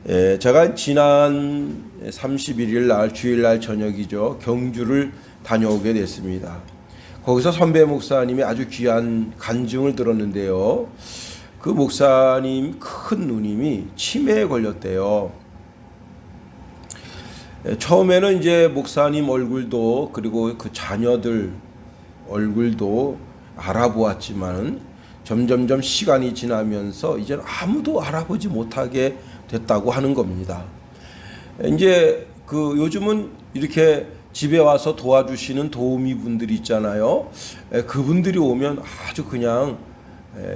제가 지난 31일 날 주일날 저녁이죠. 경주를 다녀오게 됐습니다. 거기서 선배 목사님이 아주 귀한 간증을 들었는데요. 그 목사님 큰 누님이 치매에 걸렸대요. 처음에는 이제 목사님 얼굴도 그리고 그 자녀들 얼굴도 알아보았지만 점점점 시간이 지나면서 이제 아무도 알아보지 못하게 됐다고 하는 겁니다. 이제 그 요즘은 이렇게 집에 와서 도와주시는 도우미 분들이 있잖아요. 그분들이 오면 아주 그냥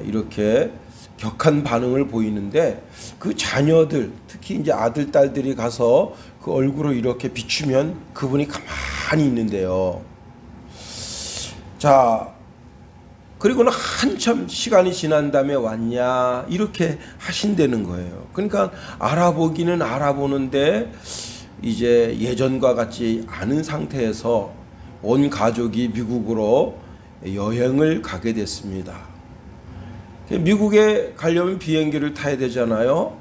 이렇게 격한 반응을 보이는데 그 자녀들, 특히 이제 아들, 딸들이 가서 그 얼굴을 이렇게 비추면 그분이 가만히 있는데요. 자, 그리고는 한참 시간이 지난 다음에 왔냐 이렇게 하신다는 거예요. 그러니까 알아보기는 알아보는데 이제 예전과 같지 않은 상태에서 온 가족이 미국으로 여행을 가게 됐습니다. 미국에 가려면 비행기를 타야 되잖아요.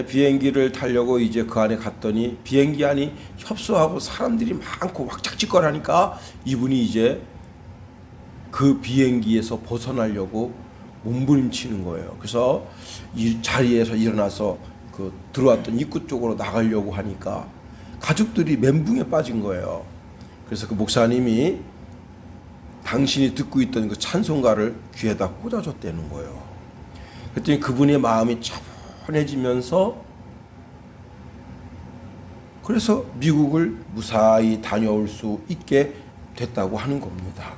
비행기를 타려고 이제 그 안에 갔더니 비행기 안이 협소하고 사람들이 많고 왁작지껄하니까 이분이 이제 그 비행기에서 벗어나려고 몸부림치는 거예요. 그래서 이 자리에서 일어나서 그 들어왔던 입구 쪽으로 나가려고 하니까 가족들이 멘붕에 빠진 거예요. 그래서 그 목사님이 당신이 듣고 있던 그 찬송가를 귀에다 꽂아줬다는 거예요. 그랬더니 그분의 마음이 차분해지면서 그래서 미국을 무사히 다녀올 수 있게 됐다고 하는 겁니다.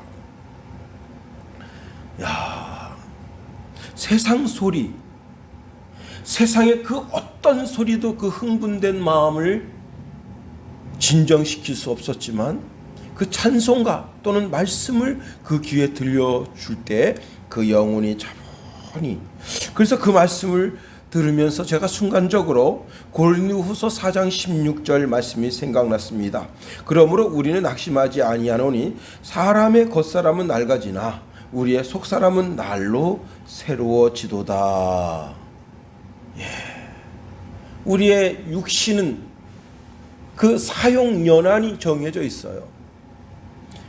야, 세상 소리, 세상의 그 어떤 소리도 그 흥분된 마음을 진정시킬 수 없었지만 그 찬송가 또는 말씀을 그 귀에 들려줄 때 그 영혼이 차분히, 그래서 그 말씀을 들으면서 제가 순간적으로 고린도후서 4장 16절 말씀이 생각났습니다. 그러므로 우리는 낙심하지 아니하노니 사람의 겉사람은 낡아지나 우리의 속사람은 날로 새로워지도다. 예. 우리의 육신은 그 사용 연한이 정해져 있어요.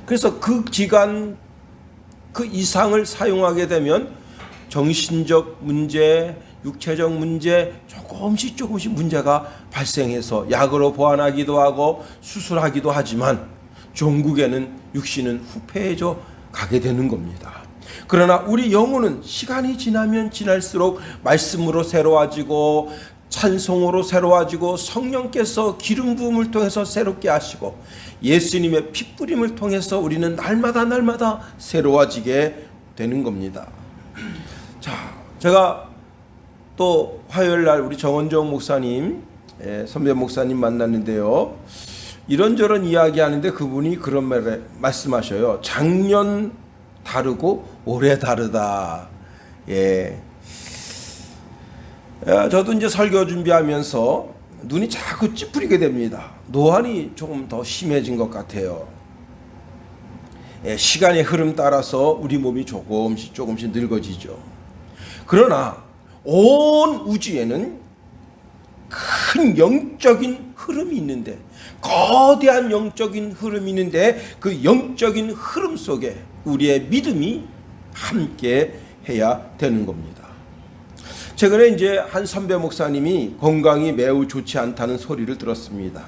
그래서 그 기간 그 이상을 사용하게 되면 정신적 문제, 육체적 문제 조금씩 문제가 발생해서 약으로 보완하기도 하고 수술하기도 하지만 종국에는 육신은 후패해져 가게 되는 겁니다. 그러나 우리 영혼은 시간이 지나면 지날수록 말씀으로 새로워지고 찬송으로 새로워지고 성령께서 기름 부음을 통해서 새롭게 하시고 예수님의 핏부림을 통해서 우리는 날마다 새로워지게 되는 겁니다. 자, 제가 또 화요일 날 우리 정원정 목사님, 선배 목사님 만났는데요. 이런저런 이야기하는데 그분이 그런 말을 말씀하셔요. 작년 다르고 올해 다르다. 예. 저도 이제 설교 준비하면서 눈이 자꾸 찌푸리게 됩니다. 노안이 조금 더 심해진 것 같아요. 예, 시간의 흐름 따라서 우리 몸이 조금씩 늙어지죠. 그러나 온 우주에는 큰 영적인 흐름이 있는데, 거대한 영적인 흐름이 있는데 그 영적인 흐름 속에 우리의 믿음이 함께 해야 되는 겁니다. 최근에 이제 한 선배 목사님이 건강이 매우 좋지 않다는 소리를 들었습니다.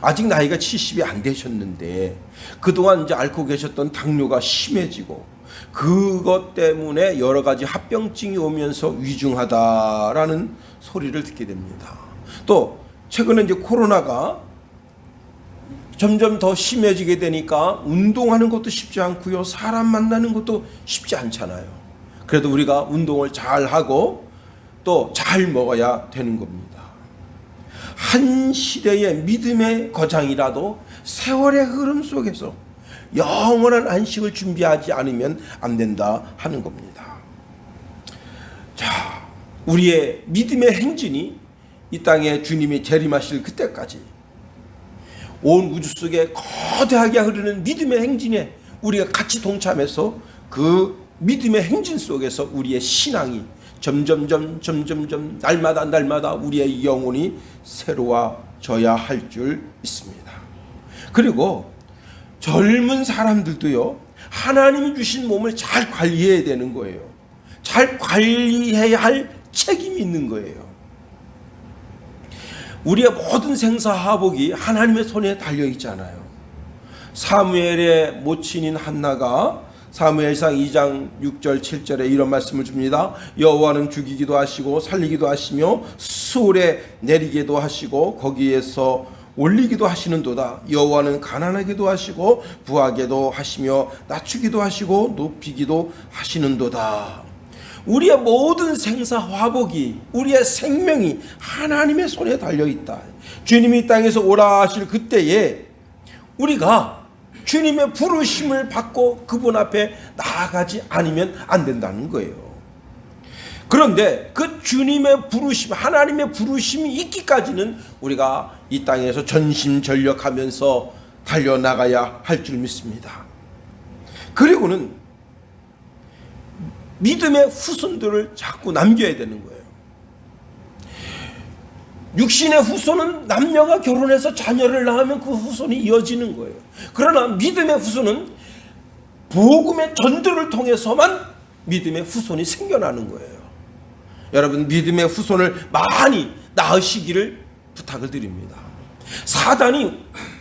아직 나이가 70이 안 되셨는데 그동안 이제 앓고 계셨던 당뇨가 심해지고 그것 때문에 여러 가지 합병증이 오면서 위중하다라는 소리를 듣게 됩니다. 또 최근에 이제 코로나가 점점 더 심해지게 되니까 운동하는 것도 쉽지 않고요. 사람 만나는 것도 쉽지 않잖아요. 그래도 우리가 운동을 잘 하고 또 잘 먹어야 되는 겁니다. 한 시대의 믿음의 거장이라도 세월의 흐름 속에서 영원한 안식을 준비하지 않으면 안 된다 하는 겁니다. 자, 우리의 믿음의 행진이 이 땅에 주님이 재림하실 그때까지 온 우주 속에 거대하게 흐르는 믿음의 행진에 우리가 같이 동참해서 그 믿음의 행진 속에서 우리의 신앙이 점점점 날마다 우리의 영혼이 새로워져야 할 줄 믿습니다. 그리고 젊은 사람들도요, 하나님이 주신 몸을 잘 관리해야 되는 거예요. 잘 관리해야 할 책임이 있는 거예요. 우리의 모든 생사화복이 하나님의 손에 달려 있잖아요. 사무엘의 모친인 한나가 사무엘상 2장 6절 7절에 이런 말씀을 줍니다. 여호와는 죽이기도 하시고 살리기도 하시며 수월에 내리기도 하시고 거기에서 올리기도 하시는도다. 여호와는 가난하기도 하시고 부하게도 하시며 낮추기도 하시고 높이기도 하시는도다. 우리의 모든 생사화복이, 우리의 생명이 하나님의 손에 달려있다. 주님이 이 땅에서 오라 하실 그때에 우리가 주님의 부르심을 받고 그분 앞에 나아가지 않으면 안 된다는 거예요. 그런데 그 주님의 부르심, 하나님의 부르심이 있기까지는 우리가 이 땅에서 전심전력하면서 달려나가야 할 줄 믿습니다. 그리고는 믿음의 후손들을 자꾸 남겨야 되는 거예요. 육신의 후손은 남녀가 결혼해서 자녀를 낳으면 그 후손이 이어지는 거예요. 그러나 믿음의 후손은 복음의 전도를 통해서만 믿음의 후손이 생겨나는 거예요. 여러분, 믿음의 후손을 많이 낳으시기를 부탁을 드립니다.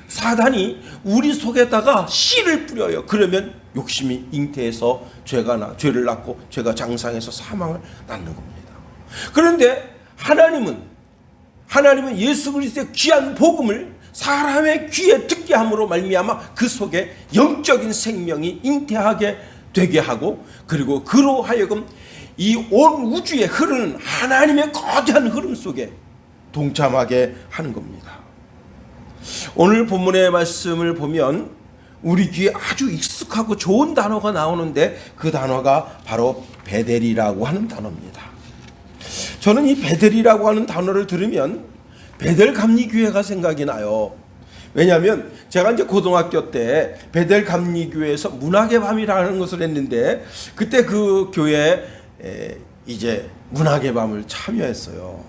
사단이 우리 속에다가 씨를 뿌려요. 그러면 욕심이 잉태해서 죄를 낳고 죄가 장상해서 사망을 낳는 겁니다. 그런데 하나님은 예수 그리스도의 귀한 복음을 사람의 귀에 듣게 함으로 말미암아 그 속에 영적인 생명이 잉태하게 되게 하고, 그리고 그로 하여금 이 온 우주에 흐르는 하나님의 거대한 흐름 속에 동참하게 하는 겁니다. 오늘 본문의 말씀을 보면 우리 귀에 아주 익숙하고 좋은 단어가 나오는데 그 단어가 바로 베델이라고 하는 단어입니다. 저는 이 베델이라고 하는 단어를 들으면 베델 감리교회가 생각이 나요. 왜냐하면 제가 이제 고등학교 때 베델 감리교회에서 문학의 밤이라는 것을 했는데, 그때 그 교회에 이제 문학의 밤을 참여했어요.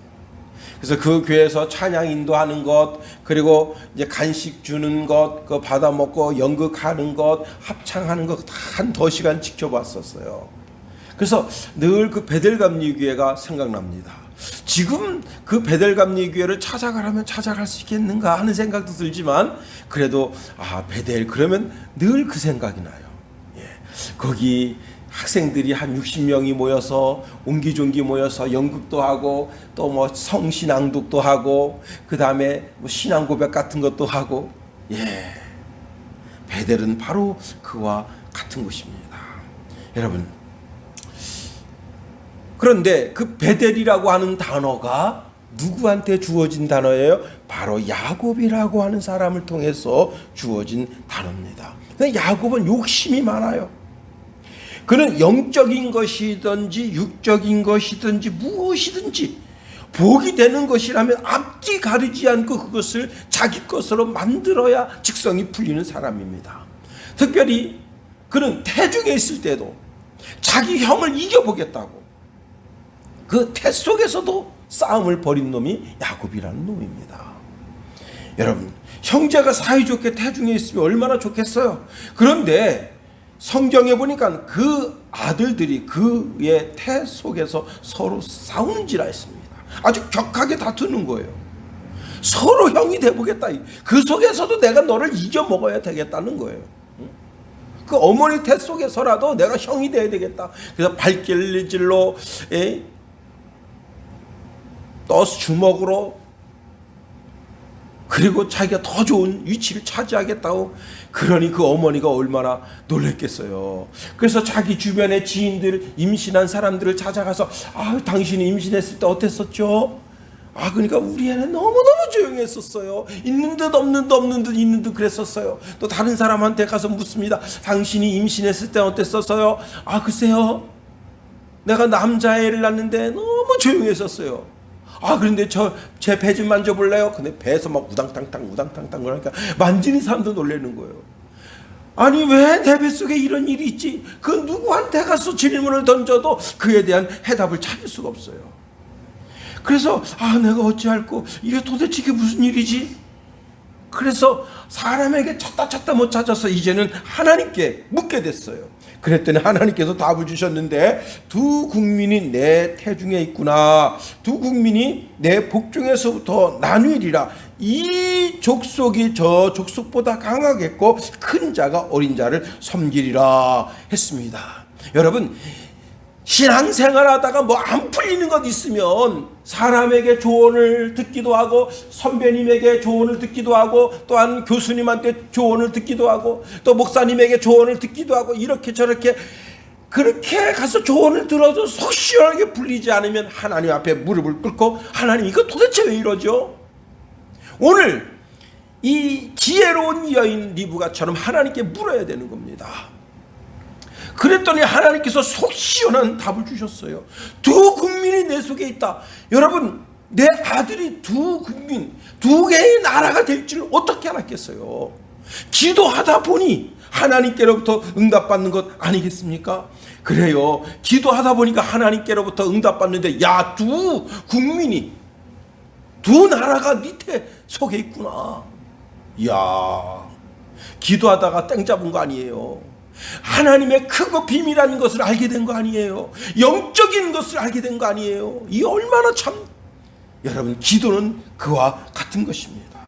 그래서 그 교회에서 찬양 인도하는 것, 그리고 이제 간식 주는 것, 그 받아 먹고 연극하는 것, 합창하는 것 한 2시간 지켜봤었어요. 그래서 늘 그 베델 감리교회가 생각납니다. 지금 그 베델 감리교회를 찾아가라면 찾아갈 수 있겠는가 하는 생각도 들지만, 그래도 베델 그러면 늘 그 생각이 나요. 거기 학생들이 한 60명이 모여서 옹기종기 모여서 연극도 하고 또 뭐 성신앙독도 하고 그 다음에 뭐 신앙 고백 같은 것도 하고, 베델은 바로 그와 같은 곳입니다. 여러분, 그런데 그 베델이라고 하는 단어가 누구한테 주어진 단어예요? 바로 야곱이라고 하는 사람을 통해서 주어진 단어입니다. 야곱은 욕심이 많아요. 그는 영적인 것이든지 육적인 것이든지 무엇이든지 복이 되는 것이라면 앞뒤 가리지 않고 그것을 자기 것으로 만들어야 직성이 풀리는 사람입니다. 특별히 그는 태중에 있을 때도 자기 형을 이겨보겠다고 그 태 속에서도 싸움을 벌인 놈이 야곱이라는 놈입니다. 여러분, 형제가 사이좋게 태중에 있으면 얼마나 좋겠어요. 그런데 성경에 보니까 그 아들들이 그의 태 속에서 서로 싸움질하 했습니다. 아주 격하게 다투는 거예요. 서로 형이 돼보겠다. 그 속에서도 내가 너를 이겨먹어야 되겠다는 거예요. 그 어머니 태 속에서라도 내가 형이 돼야 되겠다. 그래서 발길질로 떠서 주먹으로, 그리고 자기가 더 좋은 위치를 차지하겠다고. 그러니 그 어머니가 얼마나 놀랬겠어요. 그래서 자기 주변의 지인들, 임신한 사람들을 찾아가서 당신이 임신했을 때 어땠었죠? 그러니까 우리 애는 너무너무 조용했었어요. 있는 듯 없는 듯 없는 듯 있는 듯 그랬었어요. 또 다른 사람한테 가서 묻습니다. 당신이 임신했을 때 어땠었어요? 글쎄요, 내가 남자애를 낳는데 너무 조용했었어요. 그런데 제 배 좀 만져볼래요? 근데 배에서 막 우당탕탕 그러니까 만지는 사람도 놀라는 거예요. 아니 왜 내 뱃속에 이런 일이 있지? 그 누구한테 가서 질문을 던져도 그에 대한 해답을 찾을 수가 없어요. 그래서 내가 어찌할꼬, 이게 도대체 이게 무슨 일이지? 그래서 사람에게 찾다 못 찾아서 이제는 하나님께 묻게 됐어요. 그랬더니 하나님께서 답을 주셨는데, 두 국민이 내 태중에 있구나. 두 국민이 내 복중에서부터 나누리라. 이 족속이 저 족속보다 강하겠고 큰 자가 어린 자를 섬기리라 했습니다. 여러분, 신앙생활 하다가 뭐 안 풀리는 것 있으면 사람에게 조언을 듣기도 하고, 선배님에게 조언을 듣기도 하고, 또한 교수님한테 조언을 듣기도 하고, 또 목사님에게 조언을 듣기도 하고, 이렇게 저렇게 그렇게 가서 조언을 들어도 속 시원하게 풀리지 않으면 하나님 앞에 무릎을 꿇고, 하나님 이거 도대체 왜 이러죠? 오늘 이 지혜로운 여인 리브가처럼 하나님께 물어야 되는 겁니다. 그랬더니 하나님께서 속 시원한 답을 주셨어요. 두 국민이 내 속에 있다. 여러분, 내 아들이 두 국민, 두 개의 나라가 될 줄 어떻게 알았겠어요? 기도하다 보니 하나님께로부터 응답받는 것 아니겠습니까? 그래요. 기도하다 보니까 하나님께로부터 응답받는데, 야, 두 국민이, 두 나라가 밑에 속에 있구나. 야, 기도하다가 땡 잡은 거 아니에요. 하나님의 크고 비밀한 것을 알게 된 거 아니에요. 영적인 것을 알게 된 거 아니에요. 이 얼마나 참, 여러분, 기도는 그와 같은 것입니다.